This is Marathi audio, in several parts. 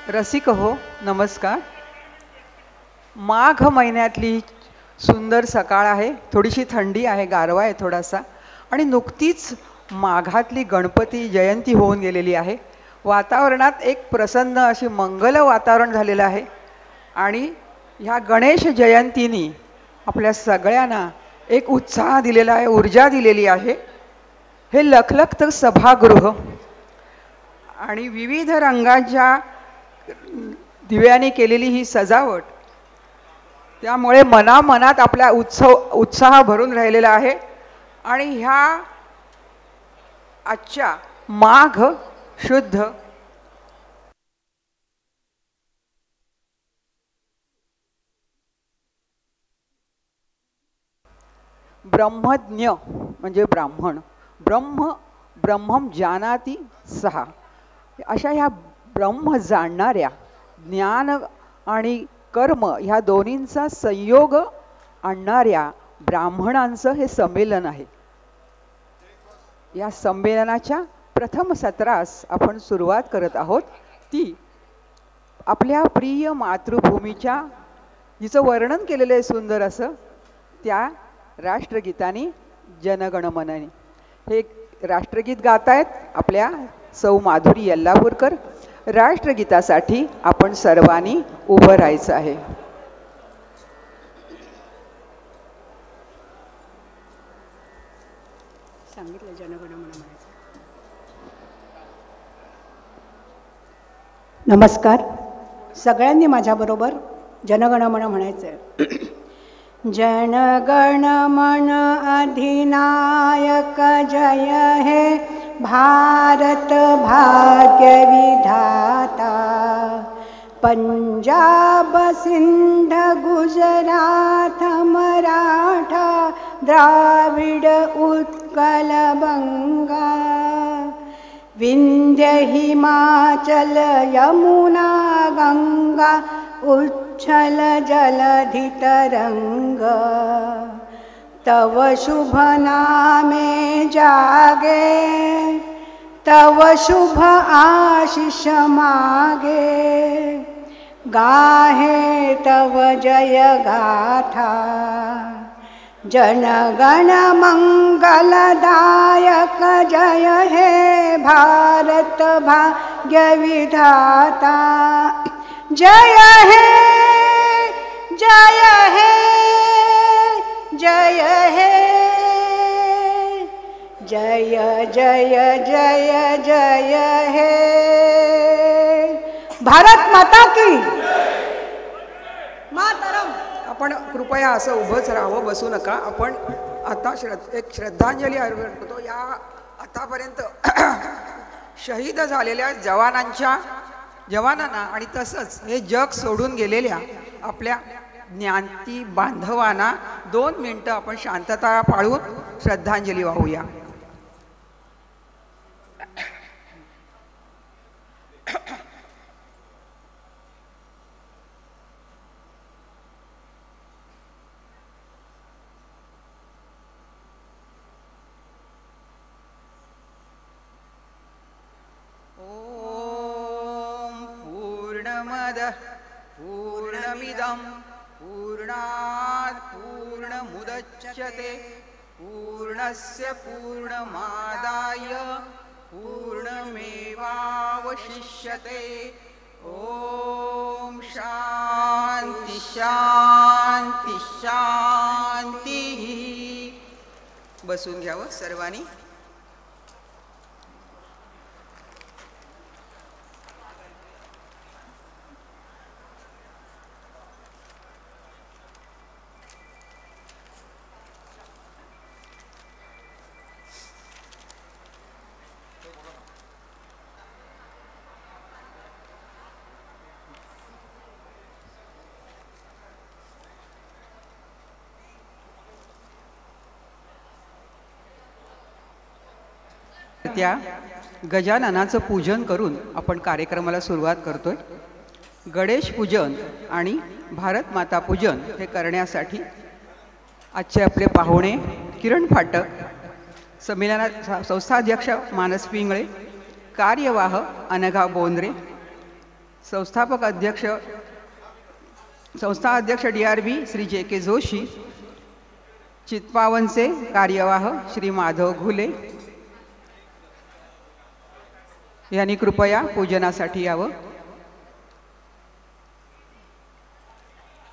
रसिक हो, नमस्कार. माघ महिन्यातली सुंदर सकाळ आहे. थोडीशी थंडी आहे, गारवा आहे थोडासा. आणि नुकतीच माघातली गणपती जयंती होऊन गेलेली आहे. वातावरणात एक प्रसन्न अशी मंगल वातावरण झालेलं आहे. आणि ह्या गणेश जयंतीनी आपल्या सगळ्यांना एक उत्साह दिलेला आहे, ऊर्जा दिलेली आहे. हे लखलखतं सभागृह आणि विविध रंगाच्या दिव्यांनी केलेली ही सजावट, त्यामुळे मनामनात आपल्या उत्साह भरून राहिलेला आहे. आणि ह्या आजच्या माघ शुद्ध ब्रह्मज्ञ म्हणजे ब्राह्मण, ब्रह्म ब्रह्मम जानाती सहा, अशा ह्या ब्रह्म जाणणाऱ्या ज्ञान आणि कर्म ह्या दोन्हींचा संयोग आणणाऱ्या ब्राह्मणांचं हे संमेलन आहे. या संमेलनाच्या प्रथम सत्रास आपण सुरुवात करत आहोत. ती आपल्या प्रिय मातृभूमीच्या जिचं वर्णन केलेलं आहे सुंदर असं, त्या राष्ट्रगीताने जनगणमनाने. हे राष्ट्रगीत गात आहेत आपल्या सौ माधुरी यल्लापूरकर. राष्ट्रगीतासाठी आपण सर्वांनी उभं राहायचं आहे. सांगितलं जनगणमन म्हणायचं. नमस्कार, सगळ्यांनी माझ्याबरोबर जनगणमन म्हणायचं. जनगणमन अधिनायक जय हे भारत भाग्य विधाता. पंजाब सिंध गुजरात मराठा द्राविड उत्कल बंगा. विंध्य हिमाचल यमुना गंगा उच्छल जलधि तरंग. तव शुभ नामे जागे, तव शुभ आशीष मागे. गाहे तव जय गाथा, जनगण मंगलदायक जय हे भारत भाग्य विधाता. जय हे जय हे जय हे जय जय जय जय हे. भारत माता की मातरम. आपण कृपया असं उभंच राहावं, बसू नका. आपण आता एक श्रद्धांजली अर्पण करतो या आतापर्यंत शहीद झालेल्या जवानांना आणि तसंच हे जग सोडून गेलेल्या आपल्या ज्ञाती बांधवांना. 2 मिनिटं आपण शांतता पाळून श्रद्धांजली वाहूया. पूर्णमिदं पूर्णात् पूर्णमुदच्यते पूर्णस्य पूर्णमादाय पूर्णमेवावशिष्यते. ओम शांती शांती शांती. बसून घ्यावं सर्वांनी. त्या गजाननाचं पूजन करून आपण कार्यक्रमाला सुरुवात करतोय. गणेश पूजन आणि भारत माता पूजन हे करण्यासाठी आजचे आपले पाहुणे किरण फाटक, संमेलनात संस्थाध्यक्ष मानस पिंगळे, कार्यवाह अनघा बोंद्रे, संस्थापक अध्यक्ष संस्था अध्यक्ष DRB श्री JK जोशी, चित्पावनचे कार्यवाह श्री माधव घुले यांनी कृपया पूजनासाठी यावं.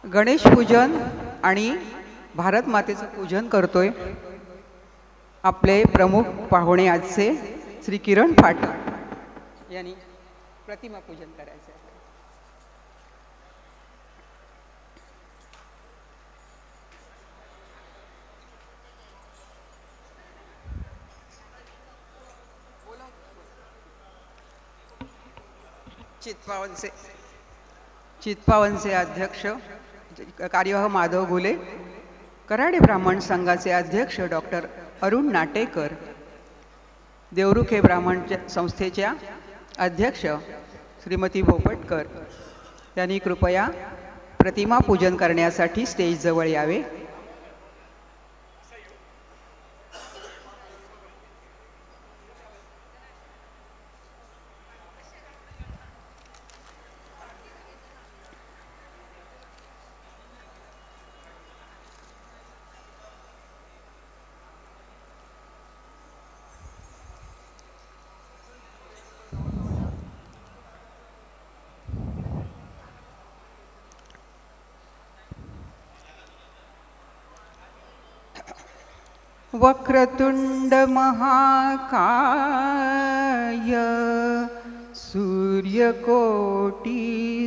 गणेश पूजन आणि भारत मातेचं पूजन करतोय आपले प्रमुख पाहुणे आजचे श्री किरण फाटक यांनी प्रतिमा पूजन करायचं. चित्पावनचे अध्यक्ष कार्यवाह माधव घुले, कराडे ब्राह्मण संघाचे अध्यक्ष डॉक्टर अरुण नाटेकर, देवरुखे ब्राह्मण संस्थेच्या अध्यक्ष श्रीमती भोपटकर यांनी कृपया प्रतिमा पूजन करण्यासाठी स्टेजजवळ यावे. वक्रतुंड महाकाय सूर्यकोटि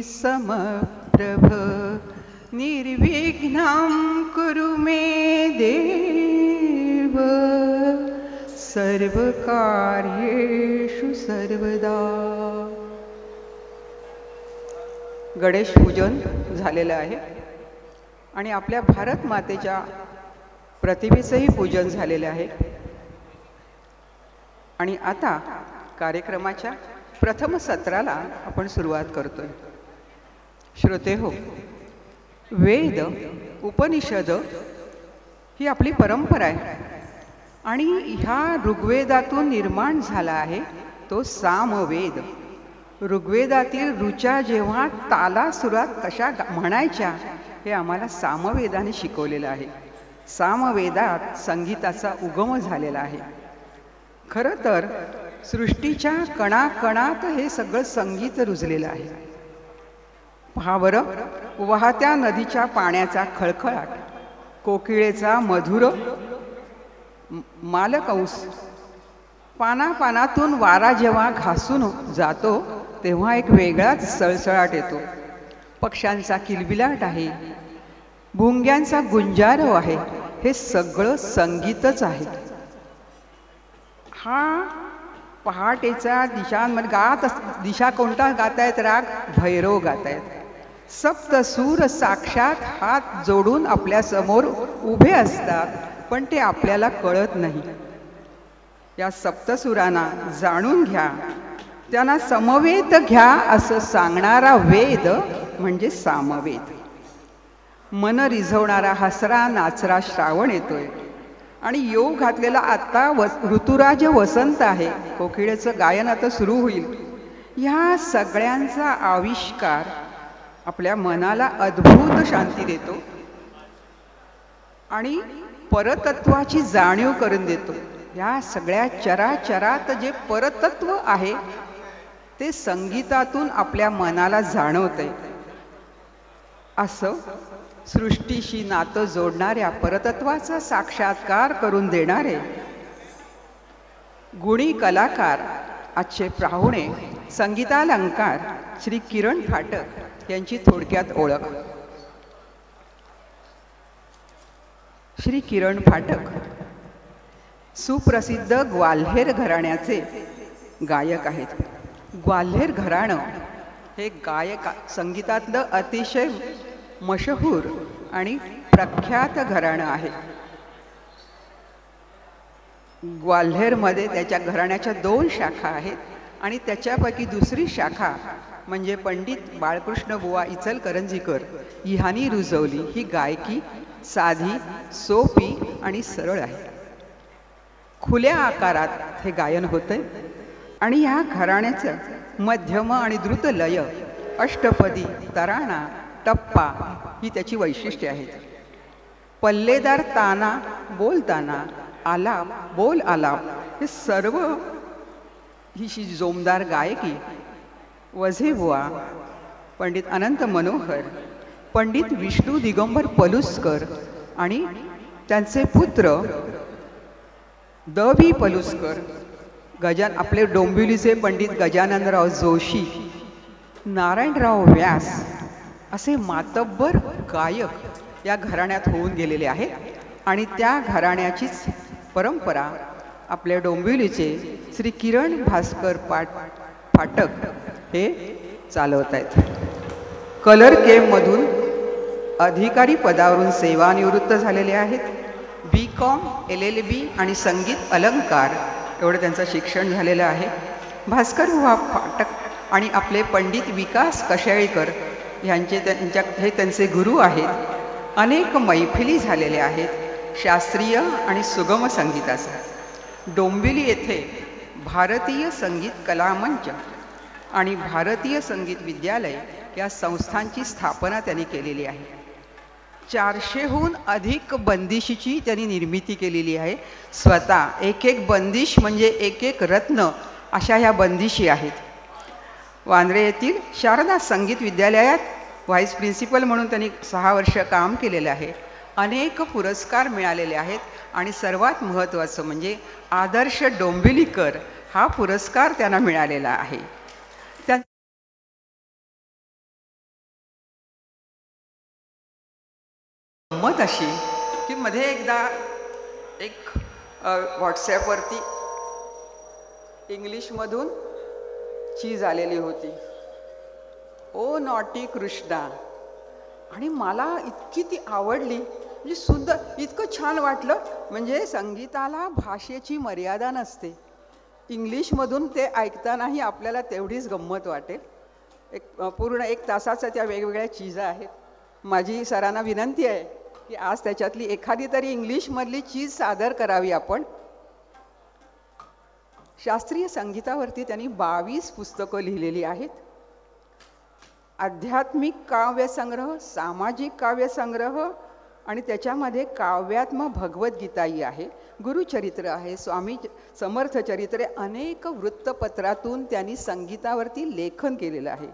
समप्रभ निर्विघ्नं कुरु मे देव सर्वकार्येषु सर्वदा. गणेश पूजन झालेलं आहे आणि आपल्या भारत मातेच्या प्रतिमेचंही पूजन झालेले आहे. आणि आता कार्यक्रमाच्या प्रथम सत्राला आपण सुरुवात करतोय. श्रोते हो, वेद उपनिषद ही आपली परंपरा आहे आणि ह्या ऋग्वेदातून निर्माण झाला आहे तो सामवेद. ऋग्वेदातील ऋचा जेव्हा ताला सुरात कशा म्हणायच्या हे आम्हाला सामवेदाने शिकवलेलं आहे. सामवेदात संगीताचा उगम झालेला आहे. खरं तर सृष्टीच्या कणाकणात हे सगळं संगीत रुजलेलं आहे. पहा बरं, वाहत्या नदीच्या पाण्याचा खळखळाट, कोकिळेचा मधुर मालकंस, पानापानातून वारा जेव्हा घासून जातो तेव्हा एक वेगळाच सळसळाट येतो. पक्ष्यांचा किलबिलाट आहे, भुंग्यांचा गुंजारव आहे, हे सगळं संगीतच आहे. हा पहाटेचा दिशांमध्ये दिशा कोणता गातायत? राग भैरव गातायत. सप्तसूर साक्षात हात जोडून आपल्या समोर उभे असतात, पण ते आपल्याला कळत नाही. या सप्तसुरांना जाणून घ्या, त्यांना समवेत घ्या असं सांगणारा वेद म्हणजे सामवेद. मन रिझवणारा हसरा नाचरा श्रावण येतोय आणि योग घातलेला आता ऋतुराज वसंत आहे. कोकिळेचं गायन आता सुरू होईल. ह्या सगळ्यांचा आविष्कार आपल्या मनाला अद्भुत शांती देतो आणि परतत्वाची जाणीव करून देतो. या सगळ्या चराचरात जे परतत्व आहे ते संगीतातून आपल्या मनाला जाणवतंय. असं सृष्टीशी नातं जोडणाऱ्या परतत्वाचा साक्षात्कार करून देणारे गुणी कलाकार आजचे पाहुणे संगीतालंकार श्री किरण फाटक यांची थोडक्यात ओळख. श्री किरण फाटक सुप्रसिद्ध ग्वाल्हेर घराण्याचे गायक आहेत. ग्वाल्हेर घराणं हे गायक संगीतातलं अतिशय मशहूर आणि प्रख्यात घराणं आहे. ग्वाल्हेरमध्ये त्याच्या घराण्याच्या 2 शाखा आहेत आणि त्याच्यापैकी दुसरी शाखा म्हणजे पंडित बाळकृष्ण बुवा इचलकरंजीकर ह्यांनी रुजवली. ही गायकी साधी, सोपी आणि सरळ आहे. खुल्या आकारात हे गायन होतंय आणि ह्या घराण्याचं मध्यम आणि द्रुत लय अष्टपदी, तराणा, टप्पा ही त्याची वैशिष्ट्ये आहेत. पल्लेदार ताना, बोलताना, आलाप, बोल आलाप हे सर्व ही जोमदार गायकी वझेबुवा, पंडित अनंत मनोहर, पंडित विष्णू दिगंबर पलुसकर आणि त्यांचे पुत्र द.बी. पलुसकर, आपले डोंबिवलीचे पंडित गजाननराव जोशी, नारायणराव व्यास असे मातब्बर गायक या घराण्यात होऊन गेलेले आहेत. आणि त्या घराण्याचीच परंपरा आपल्या डोंबिवलीचे श्री किरण भास्कर फाटक हे चालवत आहेत. कलर केममधून अधिकारी पदावरून सेवानिवृत्त झालेले आहेत. B.Com, LLB आणि संगीत अलंकार एवढं त्यांचं शिक्षण झालेलं आहे. भास्कर फाटक आणि आपले पंडित विकास कशाळीकर हे त्यांचे गुरु आहेत. अनेक मैफिली झालेल्या आहेत शास्त्रीय आणि सुगम संगीताचा. डोंबिवली येथे भारतीय संगीत कलामंच आणि भारतीय संगीत विद्यालय या संस्थांची स्थापना त्यांनी केलेली आहे. 400हून अधिक बंदिशीची त्यांनी निर्मिती केलेली आहे. स्वतः एक एक बंदिश म्हणजे एक एक रत्न अशा ह्या बंदिशी आहेत. वांद्रे येथील शारदा संगीत विद्यालयात व्हाईस प्रिन्सिपल म्हणून त्यांनी 6 वर्ष काम केलेलं आहे. अनेक पुरस्कार मिळालेले आहेत आणि सर्वात महत्त्वाचं म्हणजे आदर्श डोंबिवलीकर हा पुरस्कार त्यांना मिळालेला आहे. गंमत अशी की मध्ये एकदा एक व्हॉट्सॲपवरती इंग्लिशमधून चीज आलेली होती, ओ नॉटी कृष्णा, आणि मला इतकी ती आवडली, म्हणजे सुंदर, इतकं छान वाटलं. म्हणजे संगीताला भाषेची मर्यादा नसते. इंग्लिशमधून ते ऐकतानाही आपल्याला तेवढीच गंमत वाटेल. पूर्ण 1 तासाच्या त्या वेगवेगळ्या चीज आहेत. माझी सरांना विनंती आहे की आज त्याच्यातली एखादी तरी इंग्लिशमधली चीज सादर करावी आपण. शास्त्रीय संगीतावरती त्यांनी 22 पुस्तकं लिहिलेली आहेत. आध्यात्मिक काव्यसंग्रह, सामाजिक काव्यसंग्रह आणि त्याच्यामध्ये काव्यात्म भगवद्गीताही आहे, गुरुचरित्र आहे, स्वामी समर्थ चरित्र, अनेक वृत्तपत्रातून त्यांनी संगीतावरती लेखन केलेलं आहे.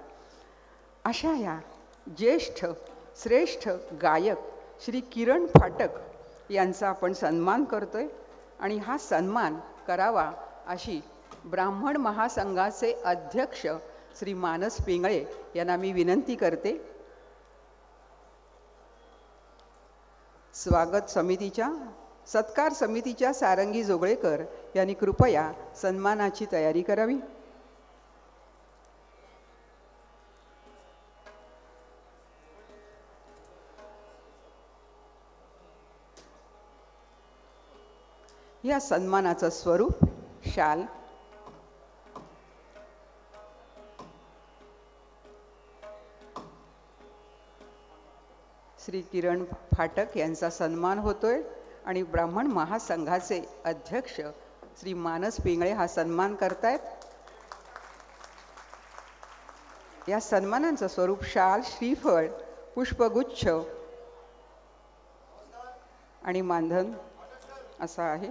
अशा या ज्येष्ठ श्रेष्ठ गायक श्री किरण फाटक यांचा आपण सन्मान करतोय. आणि हा सन्मान करावा अशी ब्राह्मण महासंघाचे अध्यक्ष श्री मानस पिंगळे यांना मी विनंती करते. स्वागत समितीच्या सत्कार समितीच्या सारंगी जोगळेकर यांनी कृपया सन्मानाची तयारी करावी. या सन्मानाचं स्वरूप शाल, श्री किरण फाटक यांचा सन्मान होतोय आणि ब्राह्मण महासंघाचे अध्यक्ष श्री मानस पिंगळे हा सन्मान करतायत. या सन्मानांचं स्वरूप शाल, श्रीफळ, पुष्पगुच्छ आणि मानधन असं आहे.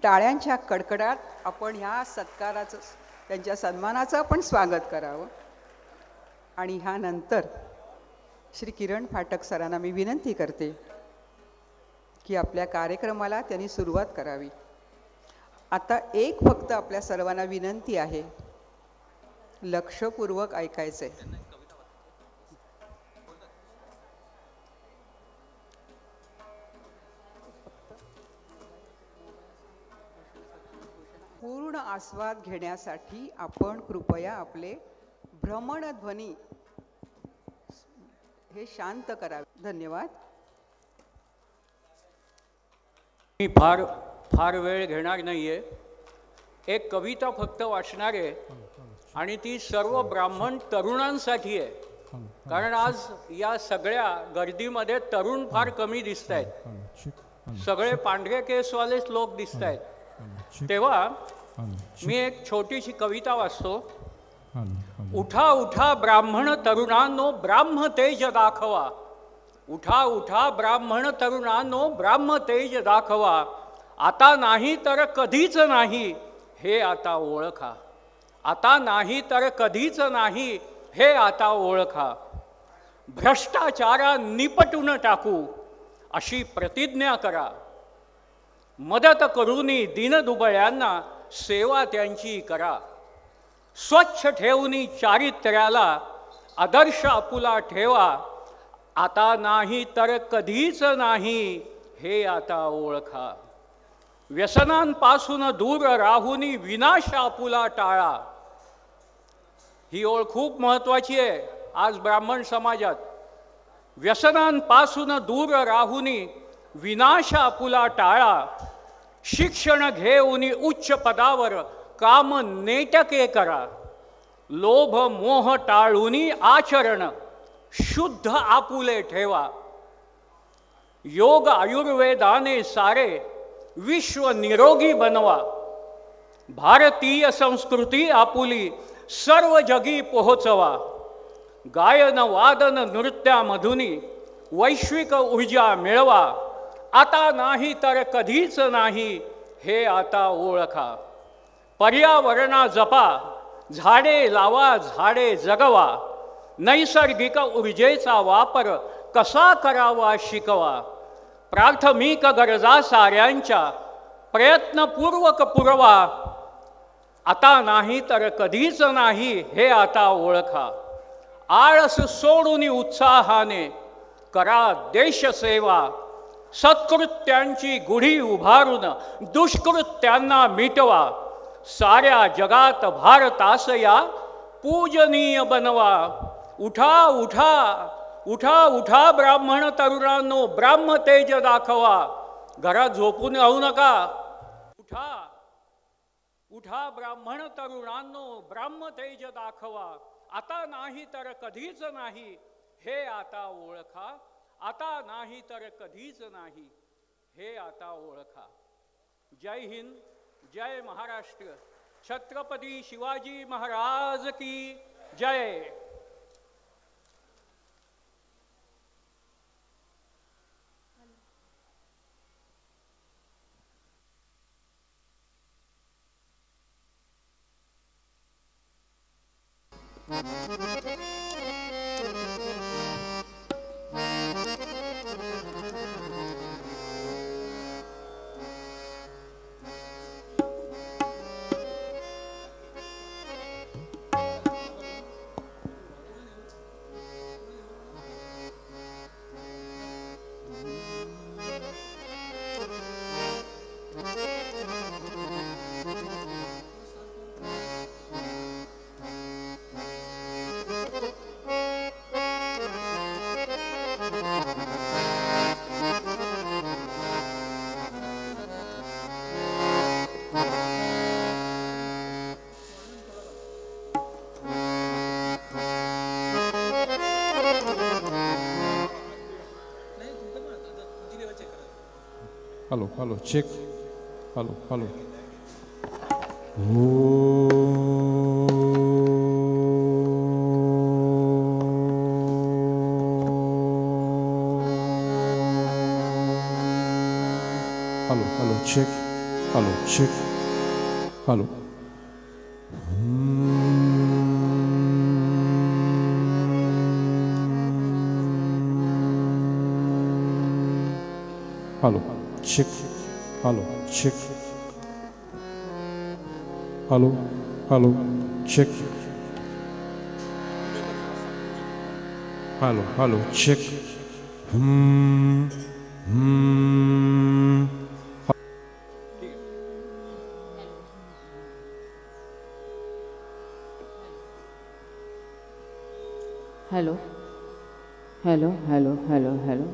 टाळ्यांच्या कडकडाट आपण ह्या सत्काराचं, त्यांच्या सन्मानाचं आपण स्वागत करावं. आणि ह्यानंतर श्री किरण फाटक सरांना मी विनंती करते की आपल्या कार्यक्रमाला त्यांनी सुरुवात करावी. आता एक फक्त आपल्या सर्वांना विनंती आहे, लक्षपूर्वक ऐकायचंय. पूर्ण आस्वाद घेण्यासाठी आपण कृपया आपले भ्रमणध्वनी हे शांत करावे. धन्यवाद. मी फार वेळ घेणार नाहीये. एक कविता फक्त वाचणार आहे आणि ती सर्व ब्राह्मण तरुणांसाठी आहे. कारण आज या सगळ्या गर्दीमध्ये तरुण फार कमी दिसत आहेत, सगळे पांढरे केसवालेच लोक दिसत आहेत. तेव्हा मी एक छोटीशी कविता वाचतो. उठा उठा ब्राह्मण तरुणांनो ब्राह्म तेज दाखवा. उठा उठा ब्राह्मण तरुणांनो ब्राह्म तेज दाखवा. आता नाही तर कधीच नाही हे आता ओळखा. आता नाही तर कधीच नाही हे आता ओळखा. भ्रष्टाचारा निपटून टाकू अशी प्रतिज्ञा करा. मदत करूनी दीनदुबळ्यांना सेवा त्यांची करा. स्वच्छ ठेवूनी चारित्र्याला आदर्श आपुला ठेवा. आता नाही तर कधीच नाही हे आता ओळखा. व्यसनांपासून दूर राहुनी विनाश आपुला टाळा. ही ओळ खूप महत्वाची आहे आज ब्राह्मण समाजात. व्यसनांपासून दूर राहुनी विनाश आपुला टाळा. शिक्षण घेऊनी उच्च पदावर काम नेटके करा. लोभ मोह टाळूनी आचरण शुद्ध आपुले ठेवा. योग आयुर्वेदाने सारे विश्व निरोगी बनवा. भारतीय संस्कृती आपुली सर्व जगी पोहोचवा. गायन वादन नृत्यामधुनी वैश्विक ऊर्जा मिळवा. आता नाही तर कधीच नाही हे आता ओळखा. पर्यावरणा जपा. झाडे लावा झाडे जगवा. नैसर्गिक ऊर्जेचा वापर कसा करावा शिकवा. प्राथमिक गरजा साऱ्यांच्या प्रयत्नपूर्वक पुरवा. आता नाही तर कधीच नाही हे आता ओळखा. आळस सोडून उत्साहाने करा देशसेवा. सत्कृत्यांची गुढी उभारून दुष्कृत्यांना मिटवा. साऱ्या जगात भारतास या पूजनीय बनवा. उठा उठा उठा उठा ब्राह्मण तरुणांनो ब्राह्म तेज दाखवा. घरात झोपून राहू नका. उठा उठा ब्राह्मण तरुणांनो ब्राह्म तेज दाखवा. आता नाही तर कधीच नाही हे आता ओळखा. आता नाही तर कधीच नाही हे आता ओळखा. जय हिंद जय महाराष्ट्र. छत्रपती शिवाजी महाराज की जय. Hello, hello, check. Hello, hello. Hello, hello, check. Hello, check. Hello. Hello, check. Hello, check. Hello, hello, check. Hello, hello, check. Hello, hello, hello, hello, hello.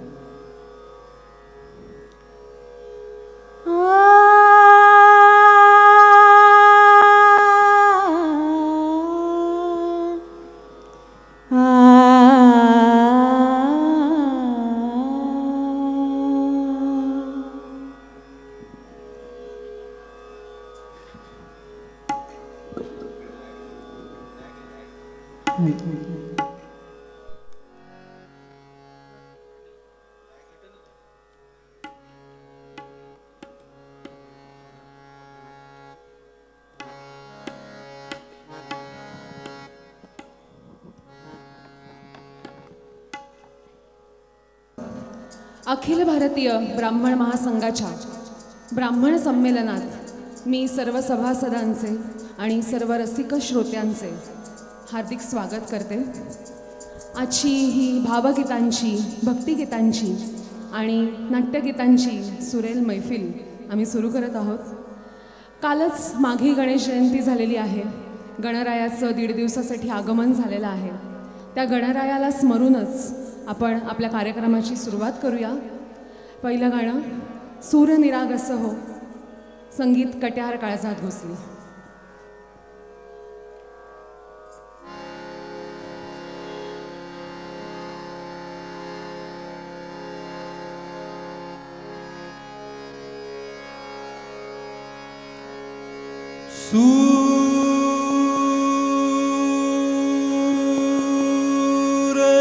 Akhil Bharatiya ब्राह्मण महासंघाच्या ब्राह्मण संमेलनात मी सर्व सभासदांचे आणि सर्व रसिक श्रोत्यांचे हार्दिक स्वागत करते. आजची ही भावगीतांची, भक्तिगीतांची आणि नाट्यगीतांची सुरेल मैफिल आम्ही सुरू करत आहोत. कालच माघी गणेश जयंती झालेली आहे. गणरायाचं 1.5 दिवसासाठी आगमन झालेलं आहे. त्या गणरायाला स्मरूनच आपण आपल्या कार्यक्रमाची सुरुवात करूया. पहिलं गाणं सूर निरागस हो, संगीत कट्यार काळजात घुसली. सूर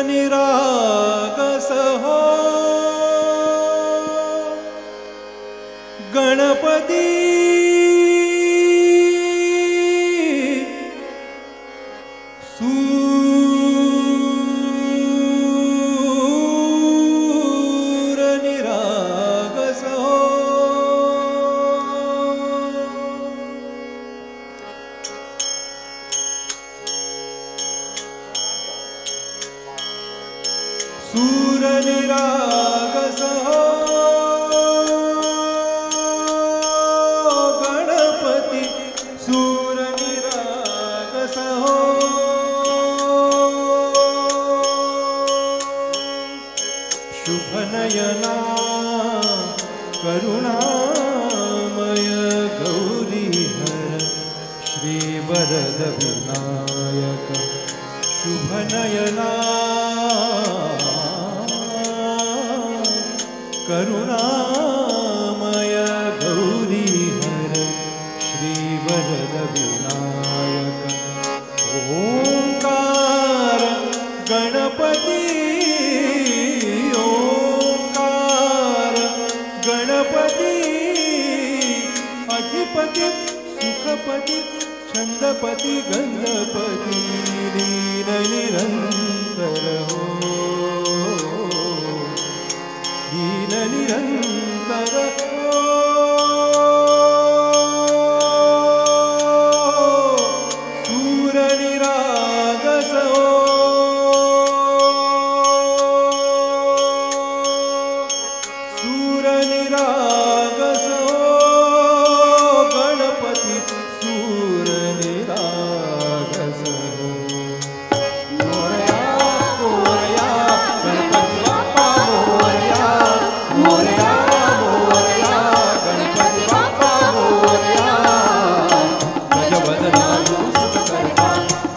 निरागस हो, गणपती सूर निरागस हो. सूर निरागस हो, गणपती सूर निरागस हो. शुभनयना करुणामय गौरीहर श्रीवरद विनायक. शुभनयना करुणामय गौरीहर श्रीवरद विनायक. ओंकार गणपती, ओंकार गणपती, अधिपती सुखपती छंदपती गंधपती, लीन निरंतर हो, लीन निरंतर हो. सूर निरागस हो, सूर निरागस हो, गणपती सूर निरागस हो. मोरया मोरया गणपती बाप्पा मोरया, मोरया मोरया गणपती बाप्पा मोरया. गजवदना सुखकर्ता,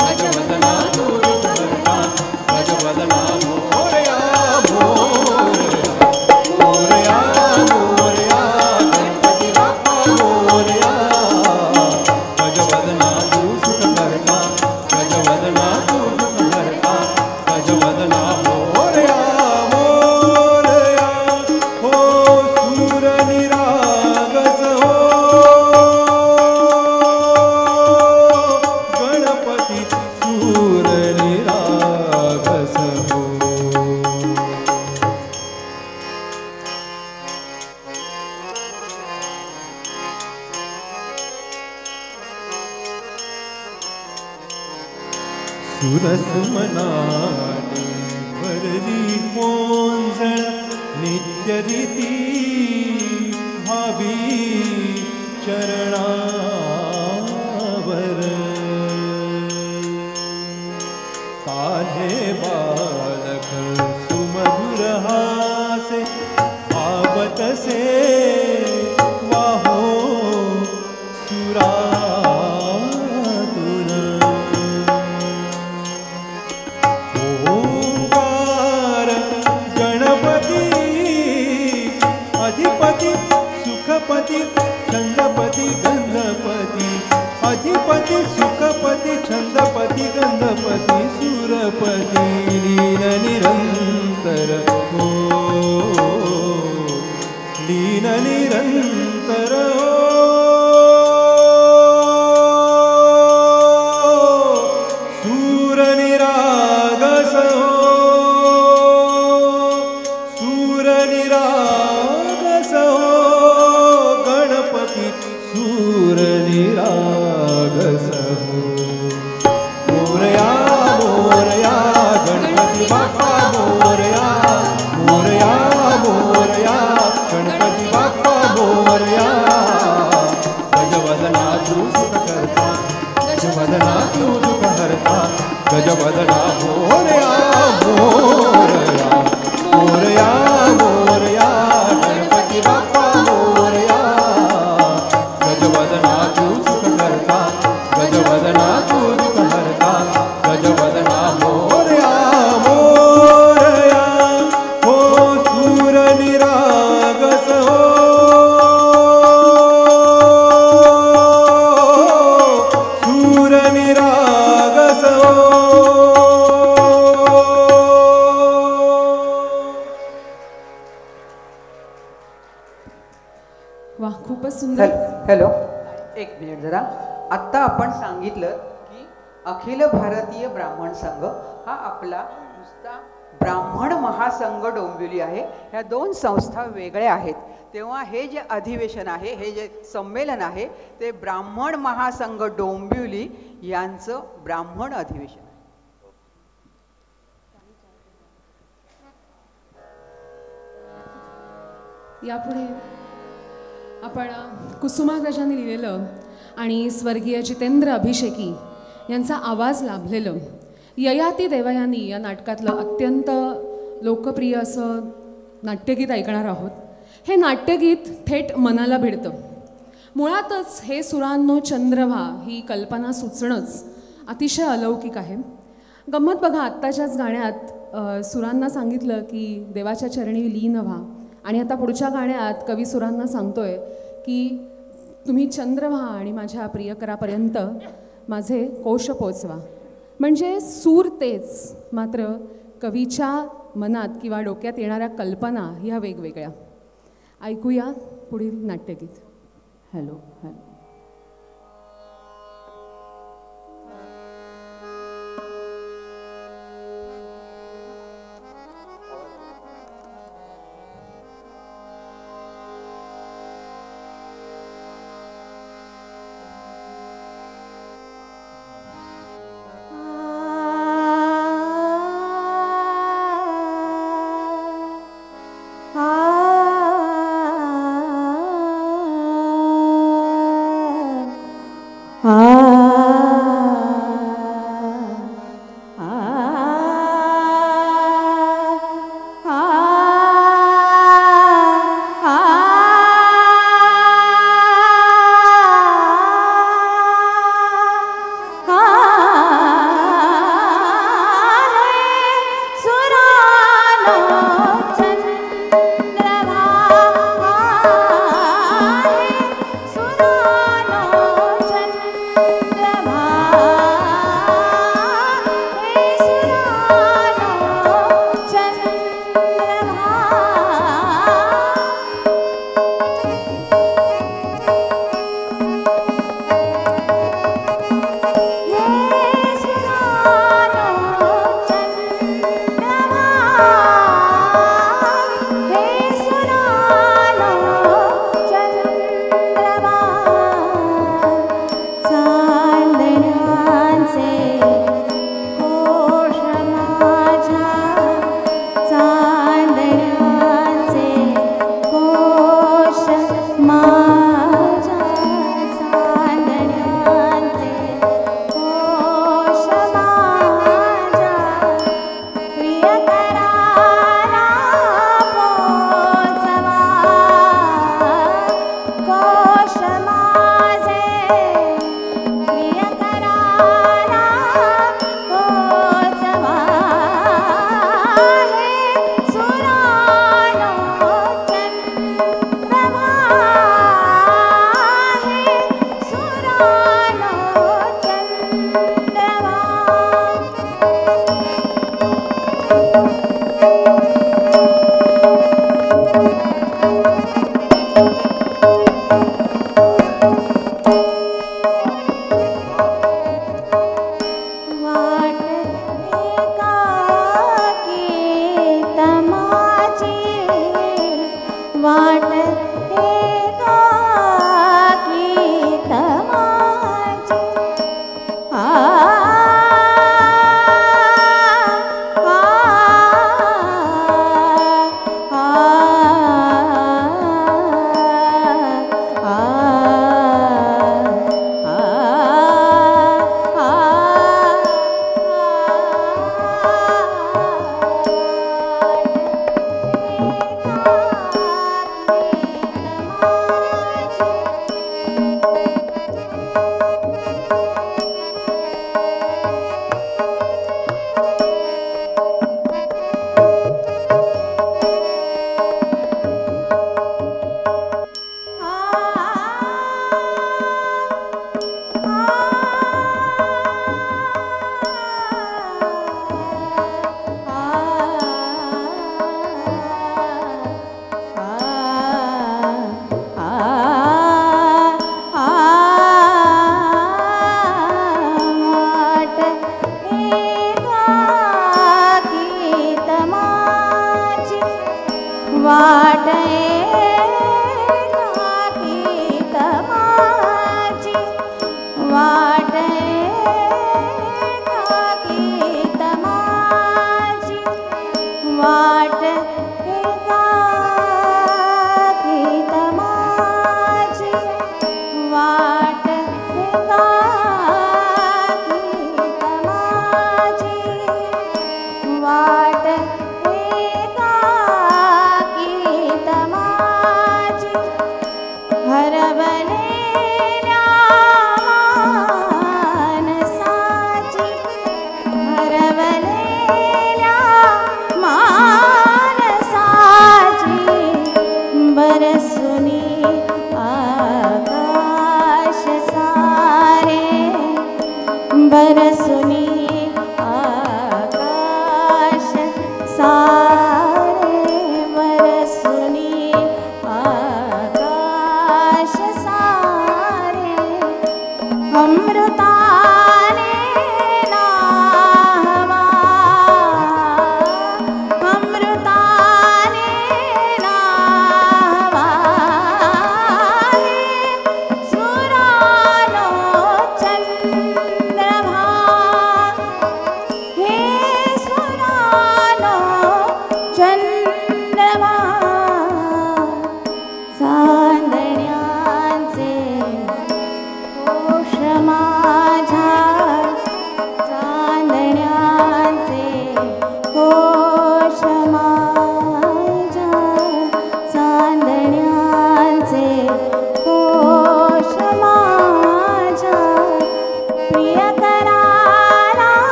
गजवदना दुर्गहर्ता, गजवदना मोरया मोरया, मोरया मोरया गणपती बाप्पा मोरया. गजवदना सुखकर्ता, गजवदना दुर्गहर्ता, गजवदना मोरया मोरया. हो सूर निरागस हो, गणपती सूर निरागस हो. सुरस मनाने भरली मोंजळ, नित्य रीती भावी चरणावर. कान्हे बालक सुमधुर हासे, आवतसे वाहो सुरातुर. ओंकार गणपती, अधिपती सुखपती छंदपती गंधपती, अधिपती सुखपती छंदपती गंधपती सुरपती लीन निरंतर हो लीन निरंतर हो सूरनिरागस हो सूरनिरागस हो गणपती सूरनिरागस हो मोरया मोरया गणपती बाप्पा मोरया मोरया मोरया गणपती बाप्पा मोरया गजवदना तू सुख करता गजवदना तू दुःख हरता गजवदना मोरया मोरया मोरया मोरया गणपती बाप्पा मोरया गजवदना तू सुख करता गजवदना तू दुःख हरता गजवदना मोरया मोरया हो सूर निरागस हो सूर निरागस हो वा, खूपच सुंदर. हॅलो, एक मिनिट जरा. आत्ता आपण सांगितलं की अखिल भारतीय ब्राह्मण संघ हा आपला नुसता ब्राह्मण महासंघ डोंबिवली आहे. ह्या दोन संस्था वेगळ्या आहेत. तेव्हा हे जे अधिवेशन आहे, हे जे संमेलन आहे, ते ब्राह्मण महासंघ डोंबिवली यांचं ब्राह्मण अधिवेशन आहे. यापुढे आपण कुसुमाग्रजांनी लिहिलेलं आणि स्वर्गीय जितेंद्र अभिषेकी यांचा आवाज लाभलेलं ययाती देवयानी या नाटकातलं अत्यंत लोकप्रिय असं नाट्यगीत ऐकणार आहोत. हे नाट्यगीत थेट मनाला भिडतं. मुळातच हे सुरांनो चंद्रभा ही कल्पना सुचणंच अतिशय अलौकिक आहे. गंमत बघा, आत्ताच्याच गाण्यात सुरांना सांगितलं की देवाच्या चरणी लीन व्हा, आणि आता पुढच्या गाण्यात कवी सुरांना सांगतोय की तुम्ही चंद्र व्हा आणि माझ्या प्रियकरापर्यंत माझे कोश पोचवा. म्हणजे सूर तेच, मात्र कवीच्या मनात किंवा डोक्यात येणाऱ्या कल्पना ह्या वेगवेगळ्या. ऐकूया पुढील नाट्यगीत. Hello hello. आ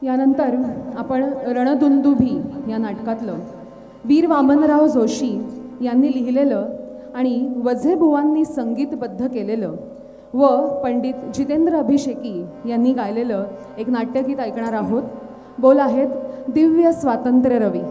यानंतर आपण रणदुंदुभी या नाटकातलं वीर वामनराव जोशी यांनी लिहिलेलं आणि वझेबुवांनी संगीतबद्ध केलेलं व पंडित जितेंद्र अभिषेकी यांनी गायलेलं एक नाट्यगीत ऐकणार आहोत. बोल आहेत दिव्य स्वातंत्र्य रवी.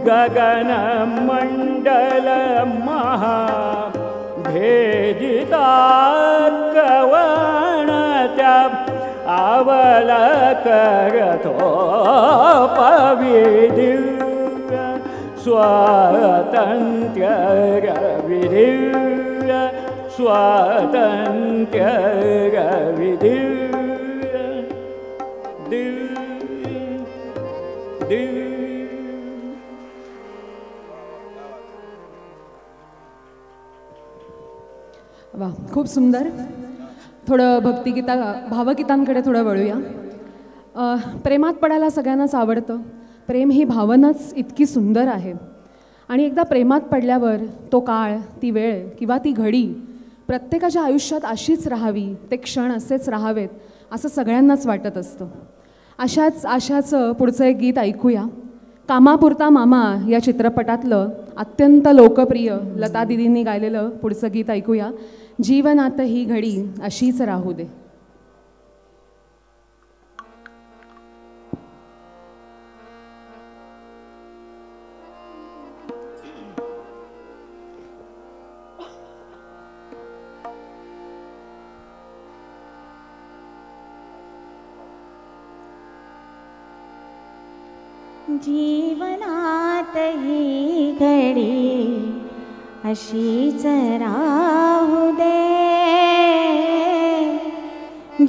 गगन मंडल महा भेदिता कवणत्या आवल करतो पविदिव्य स्वातंत्र्य विदिव्य स्वातंत्र्य विदिव्य दिव्य दिव्य. वा, खूप सुंदर. थोडं भक्तिगीता भावगीतांकडे थोडं वळूया. प्रेमात पडायला सगळ्यांनाच आवडतं. प्रेम ही भावनाच इतकी सुंदर आहे आणि एकदा प्रेमात पडल्यावर तो काळ, ती वेळ किंवा ती घडी प्रत्येकाच्या आयुष्यात अशीच राहावी, ते क्षण असेच राहावेत असं सगळ्यांनाच वाटत असतं. अशाच आशाचं पुढचं एक गीत ऐकूया. कामापुरता मामा या चित्रपटातलं अत्यंत लोकप्रिय लता दिदींनी गायलेलं पुढचं गीत ऐकूया. जीवनात ही घडी अशीच राहू दे. जीवनात ही घडी अशीच राहू दे.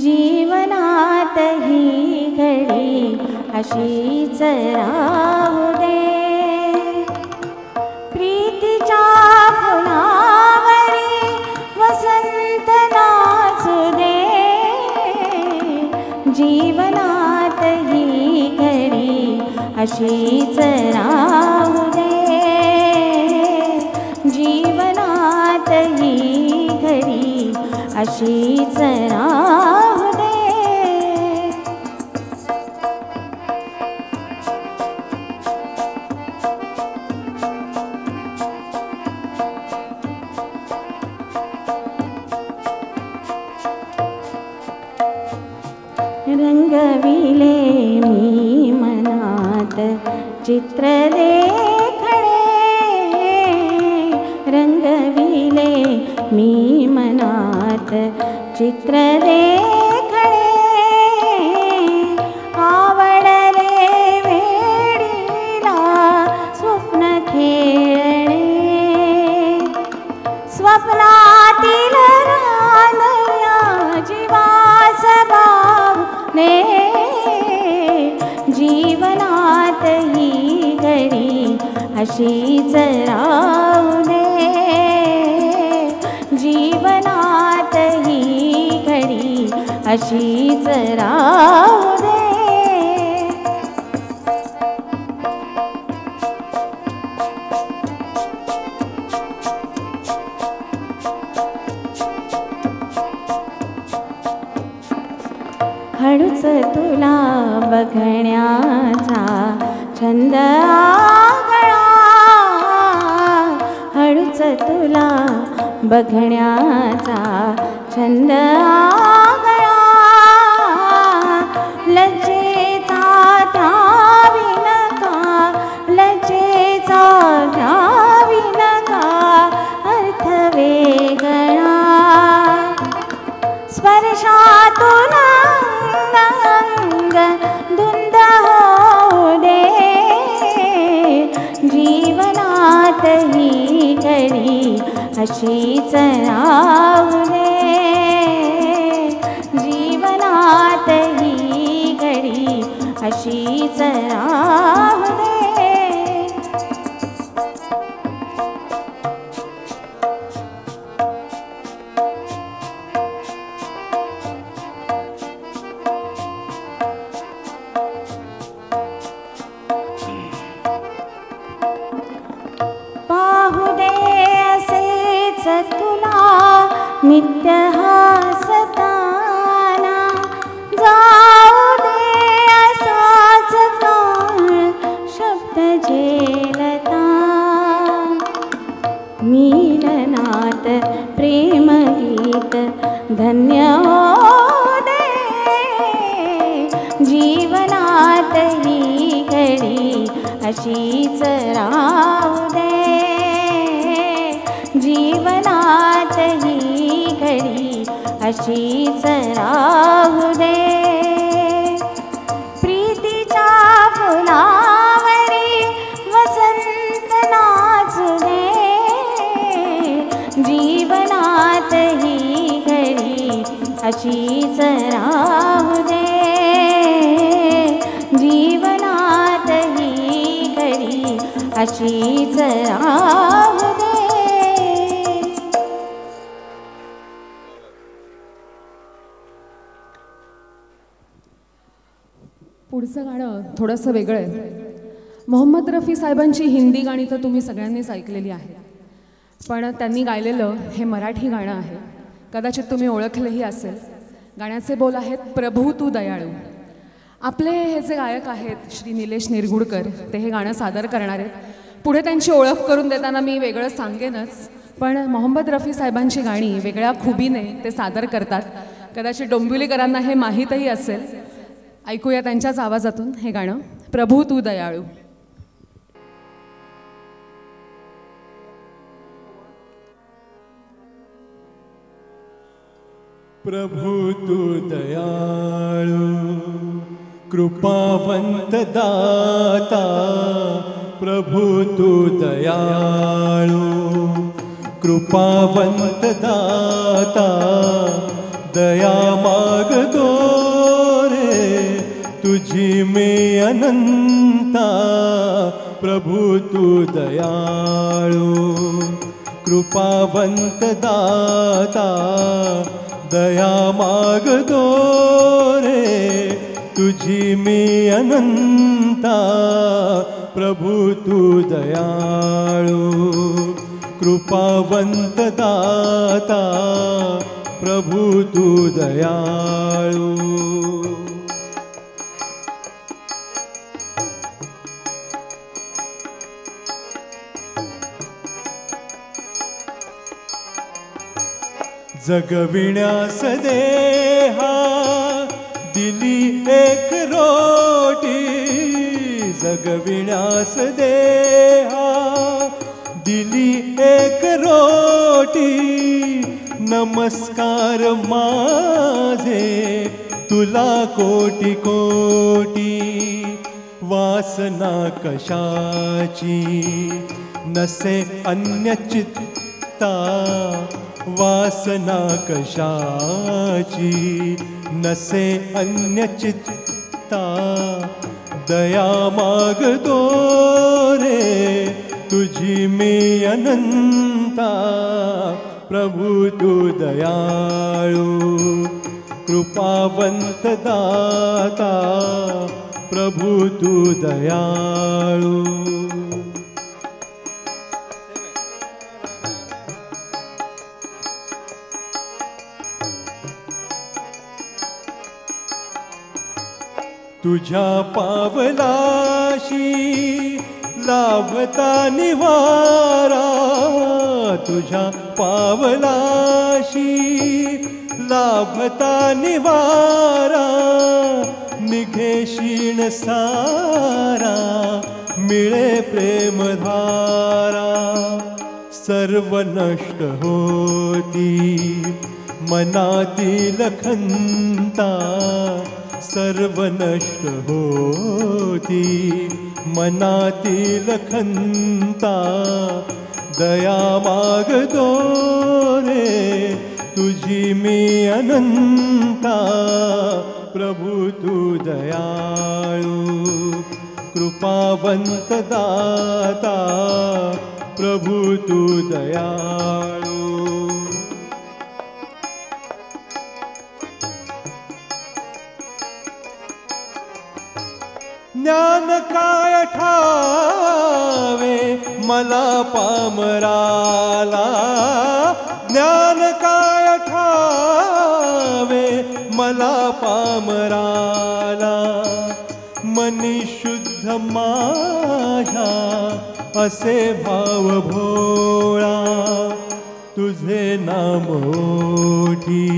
जीवनात ही घडी अशीच राहू दे. प्रीतीच्या फुलावरी वसंत नाचू दे. जीवनात ही घडी अशीच राहू दे. जीवनात ही घडी अशीच राहू दे. रंगविले मी मनात चित्र देखणे, रंगविले मी मनात चित्र देखणे, आवडले वेडीला स्वप्न खेळणे, स्वप्नातील रानया जीवास भावने, जीवनात ही घडी अशीच राहू दे, जीवनात ही घडी अशीच राहू दे. हळूच तुला बघण्याचा छंद आगळा, हळूच तुला बघण्याचा छंद आगळा, लज्जेचा ठावी नका, लज्जेचा ठावी नका, अर्थ वेगळा, स्पर्शातून धुंद होऊ दे, जीवनात ही घडी अशीच राहू दे, जीवनात ही घडी अशीच राहू दे. पाहू दे असेच तुला नित्य हसताना, जाऊ दे असाच काळ शब्द झेलता, मिलनात प्रेमगीत धन्य होऊ दे, जीवनात ही घडी अशीच राहू दे, जीवनात ही घडी अशीच राहू दे. प्रीतीच्या फुलावरी वसंत नाचू दे, जीवनात ही घडी अशीच राहू दे, जीवनात ही घडी अशीच राहू दे. पुढचं गाणं थोडंसं वेगळं आहे. मोहम्मद रफी साहेबांची हिंदी गाणी तर तुम्ही सगळ्यांनीच ऐकलेली आहेत, पण त्यांनी गायलेलं हे मराठी गाणं आहे. कदाचित तुम्ही ओळखलंही असेल. गाण्याचे बोल आहेत प्रभू तू दयाळू. आपले हे जे गायक आहेत श्री निलेश निरगुडकर, ते हे गाणं सादर करणार आहेत. पुढे त्यांची ओळख करून देताना मी वेगळं सांगेनच, पण मोहम्मद रफी साहेबांची गाणी वेगळ्या खुबीने ते सादर करतात. कदाचित डोंबिवलीकरांना हे माहीतही असेल. ऐकूया त्यांच्याच आवाजातून हे गाणं प्रभू तू दयाळू. प्रभु तू दयाळू कृपावंत दाता, प्रभु तू दयाळू कृपावंत दाता, दया मागतो रे तुझी मी अनंता, प्रभु तू दयाळू कृपावंत दाता, दया मागतो रे तुझी मी अनंता, प्रभु तू दयाळू कृपावंत दाता, प्रभु तू दयाळू. जगविण्यास देहा दिली एक रोटी, जगविण्यास देहा दिली एक रोटी. नमस्कार माझे तुला कोटी कोटी. वासना कशाची नसे अन्य चित्ता, वासना कशाची नसे अन्य चित्ता. दया मागतो रे तुझी मी अनंता. प्रभु तू दयाळू कृपावंत दाता. प्रभु तू दयाळू. तुझ्या पावलाशी लाभता निवारा, तुझ्या पावलाशी लाभता निवारा. निघे शीण सारा मिळे प्रेमधारा. सर्व नष्ट होती मनातील खंता, सर्व नष्ट होती मनातील खंता. दया मागतो रे तुझी मी अनंता. प्रभु तू दयाळू कृपावंत दाता. प्रभु तू दयाळू. ज्ञान काय ठावे मला पामराला, ज्ञान काय ठावे मला पामराला. मनी शुद्ध माझ्या असे भाव भोळा. तुझे नाम ओठी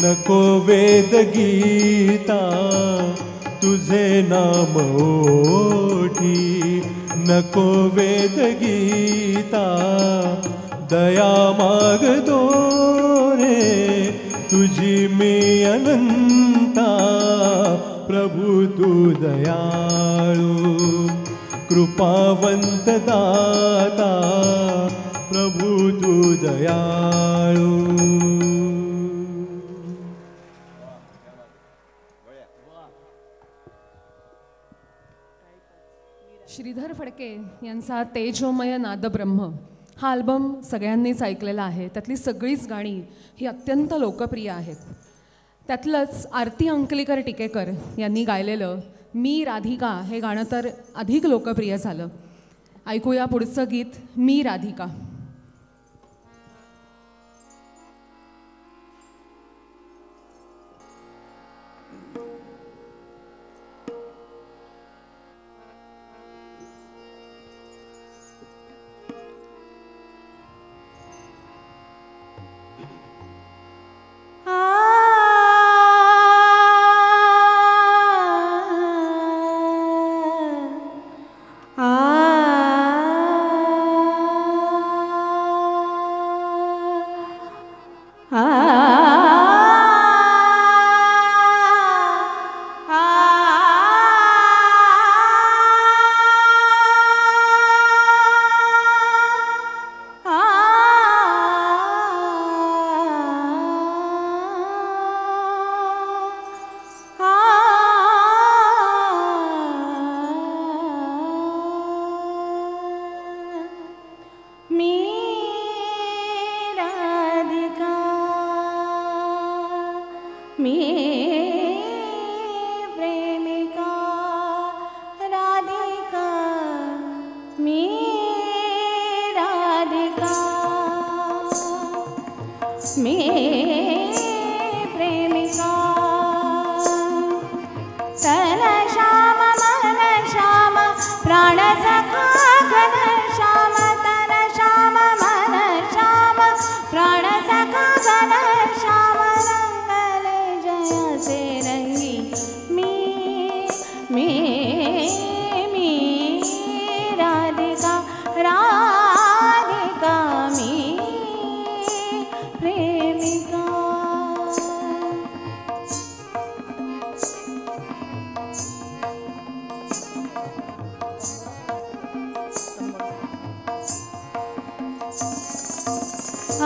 नको वेद गीता. तुझे नाम ओठी नको वेद गीता. दया मागतो रे तुझी मी अनंता. प्रभु तू दयाळू कृपावंत दाता. प्रभु तू दयाळू. श्रीधर फडके यांचा तेजोमय नादब्रह्म हा अल्बम सगळ्यांनीच ऐकलेला आहे. त्यातली सगळीच गाणी ही अत्यंत लोकप्रिय आहेत. त्यातलंच आरती अंकलीकर टिकेकर यांनी गायलेलं मी राधिका हे गाणं तर अधिक लोकप्रिय झालं. ऐकूया पुढचं गीत मी राधिका. आ मी प्रेमिका तन श्याम मन श्याम प्राण सखा घन श्याम तन श्याम मन श्याम प्राण सखा घन श्याम रंगले जयसे रंगी मी राधिका राधिका मी प्रेमिका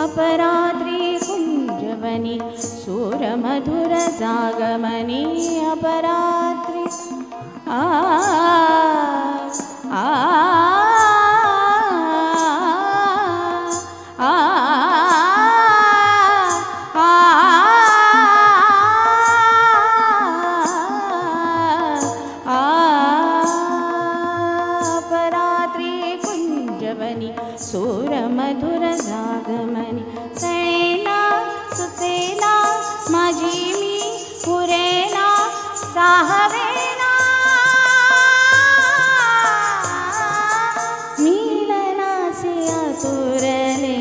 अपरात्री कुंजवनी सूरमधुर जागमनी अपरात्री आ आ आ अपरात्री कुंजवनी सूरमधुर जागमनी सैना सुचेना माझी मी पुरेना साहवेना मिलनाचे आतुरले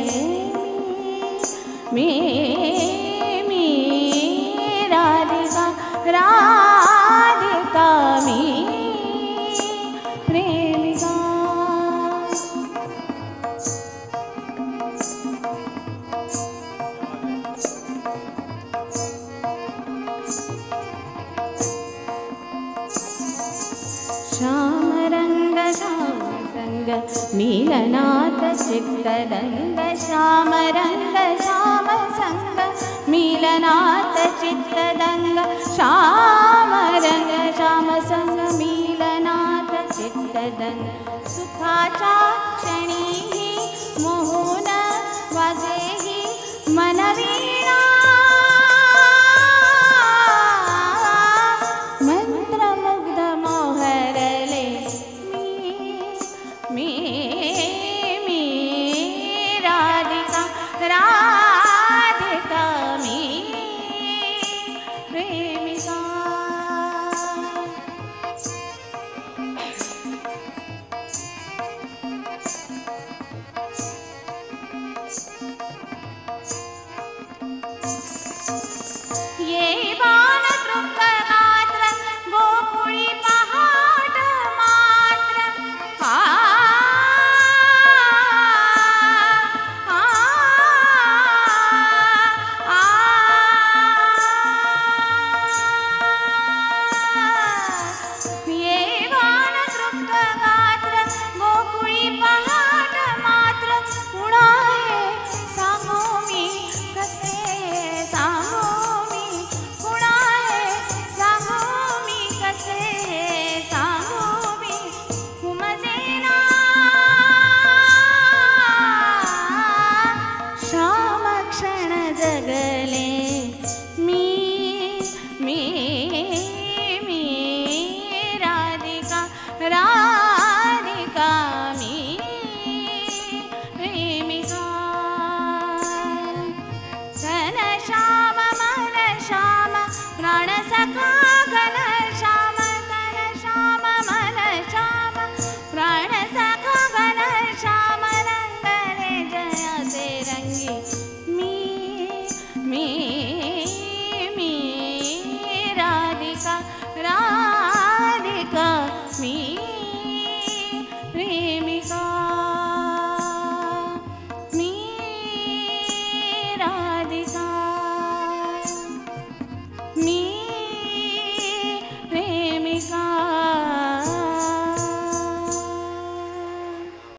मी राधिका राधिका मी प्रेमिका श्याम रंग श्याम संग मिलनात चित्तरंग श्याम रंग श्याम संग मिलनात चित्तरंग श्याम रंग श्याम संग मिलनात चित्तरंग सुखाच्या क्षणी मोहन वाजेही मनवीण